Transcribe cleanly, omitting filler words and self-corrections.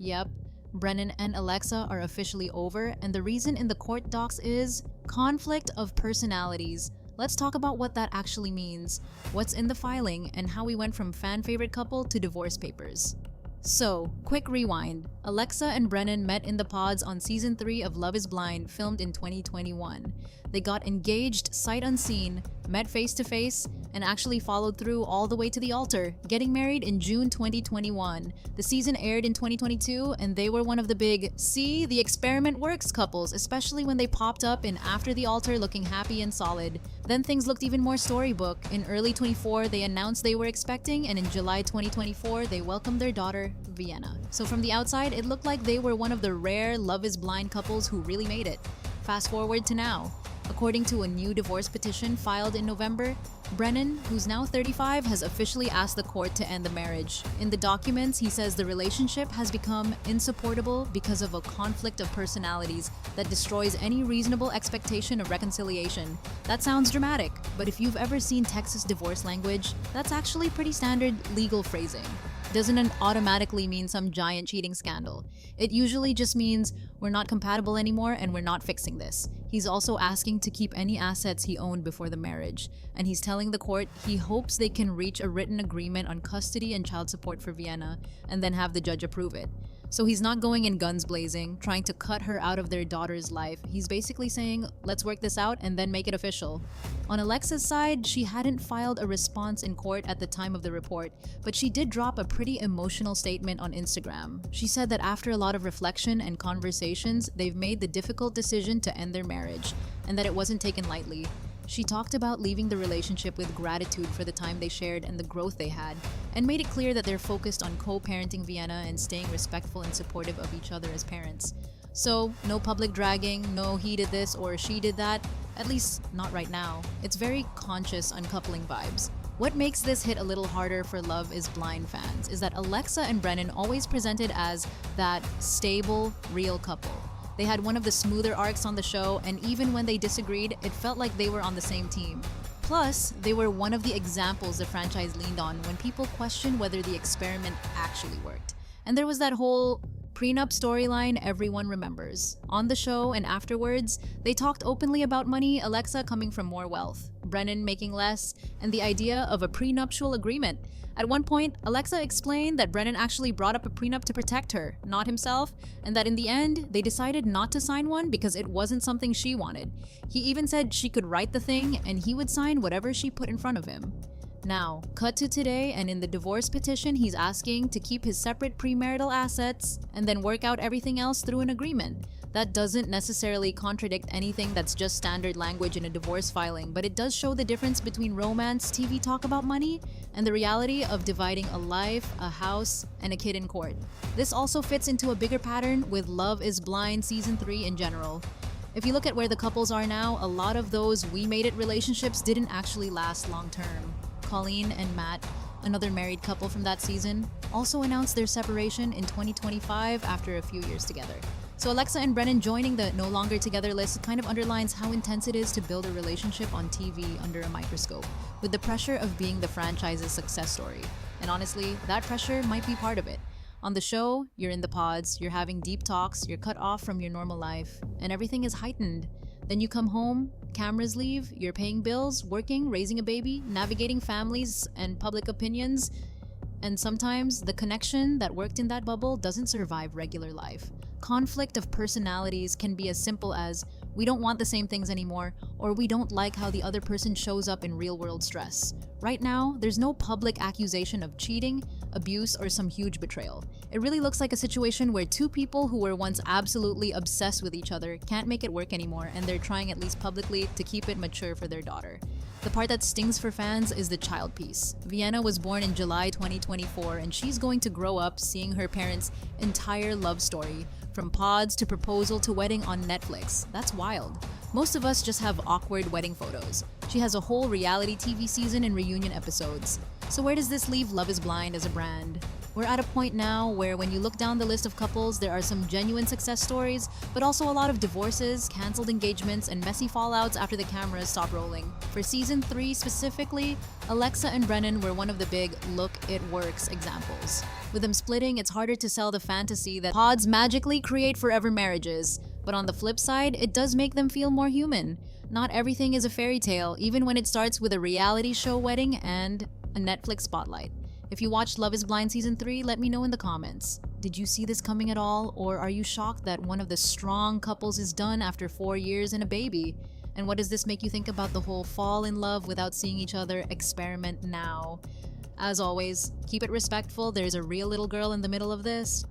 Yep, Brennon and Alexa are officially over, and the reason in the court docs is conflict of personalities. Let's talk about what that actually means, what's in the filing, and how we went from fan favorite couple to divorce papers. So, quick rewind. Alexa and Brennon met in the pods on season 3 of Love is Blind, filmed in 2021. They got engaged sight unseen, met face to face, and actually followed through all the way to the altar, getting married in June 2021. The season aired in 2022, and they were one of the big "see, the experiment works" couples, especially when they popped up in After the Altar looking happy and solid. Then things looked even more storybook. In early 24, they announced they were expecting, and in July 2024, they welcomed their daughter, Vienna. So from the outside, it looked like they were one of the rare Love is Blind couples who really made it. Fast forward to now. According to a new divorce petition filed in November, Brennon, who's now 35, has officially asked the court to end the marriage. In the documents, he says the relationship has become insupportable because of a conflict of personalities that destroys any reasonable expectation of reconciliation. That sounds dramatic, but if you've ever seen Texas divorce language, that's actually pretty standard legal phrasing. Doesn't automatically mean some giant cheating scandal. It usually just means we're not compatible anymore and we're not fixing this. He's also asking to keep any assets he owned before the marriage, and he's telling the court he hopes they can reach a written agreement on custody and child support for Vienna and then have the judge approve it. So he's not going in guns blazing, trying to cut her out of their daughter's life. He's basically saying, let's work this out and then make it official. On Alexa's side, she hadn't filed a response in court at the time of the report, but she did drop a pretty emotional statement on Instagram. She said that after a lot of reflection and conversations, they've made the difficult decision to end their marriage, and that it wasn't taken lightly. She talked about leaving the relationship with gratitude for the time they shared and the growth they had, and made it clear that they're focused on co-parenting Vienna and staying respectful and supportive of each other as parents. So, no public dragging, no he did this or she did that, at least not right now. It's very conscious uncoupling vibes. What makes this hit a little harder for Love is Blind fans is that Alexa and Brennon always presented as that stable, real couple. They had one of the smoother arcs on the show, and even when they disagreed, it felt like they were on the same team. Plus, they were one of the examples the franchise leaned on when people questioned whether the experiment actually worked. And there was that whole prenup storyline everyone remembers. On the show and afterwards, they talked openly about money, Alexa coming from more wealth, Brennon making less, and the idea of a prenuptial agreement. At one point, Alexa explained that Brennon actually brought up a prenup to protect her, not himself, and that in the end, they decided not to sign one because it wasn't something she wanted. He even said she could write the thing and he would sign whatever she put in front of him. Now, cut to today, and in the divorce petition, he's asking to keep his separate premarital assets and then work out everything else through an agreement. That doesn't necessarily contradict anything that's just standard language in a divorce filing, but it does show the difference between romance, TV talk about money, and the reality of dividing a life, a house, and a kid in court. This also fits into a bigger pattern with Love is Blind Season 3 in general. If you look at where the couples are now, a lot of those we made it relationships didn't actually last long term. Colleen and Matt, another married couple from that season, also announced their separation in 2025 after a few years together. So Alexa and Brennon joining the no longer together list kind of underlines how intense it is to build a relationship on TV under a microscope, with the pressure of being the franchise's success story. And honestly, that pressure might be part of it. On the show, you're in the pods, you're having deep talks, you're cut off from your normal life, and everything is heightened. Then you come home, cameras leave, you're paying bills, working, raising a baby, navigating families and public opinions, and sometimes the connection that worked in that bubble doesn't survive regular life. Conflict of personalities can be as simple as we don't want the same things anymore, or we don't like how the other person shows up in real-world stress. Right now, there's no public accusation of cheating, abuse, or some huge betrayal. It really looks like a situation where two people who were once absolutely obsessed with each other can't make it work anymore, and they're trying at least publicly to keep it mature for their daughter. The part that stings for fans is the child piece. Vienna was born in July 2024, and she's going to grow up seeing her parents' entire love story, from pods to proposal to wedding on Netflix. That's wild. Most of us just have awkward wedding photos. She has a whole reality TV season and reunion episodes. So where does this leave Love is Blind as a brand? We're at a point now where when you look down the list of couples, there are some genuine success stories, but also a lot of divorces, canceled engagements, and messy fallouts after the cameras stop rolling. For season 3 specifically, Alexa and Brennon were one of the big "look, it works" examples. With them splitting, it's harder to sell the fantasy that pods magically create forever marriages. But on the flip side, it does make them feel more human. Not everything is a fairy tale, even when it starts with a reality show wedding and a Netflix spotlight. If you watched Love is Blind Season 3, let me know in the comments. Did you see this coming at all, or are you shocked that one of the strong couples is done after 4 years and a baby? And what does this make you think about the whole fall in love without seeing each other experiment now? As always, keep it respectful. There's a real little girl in the middle of this.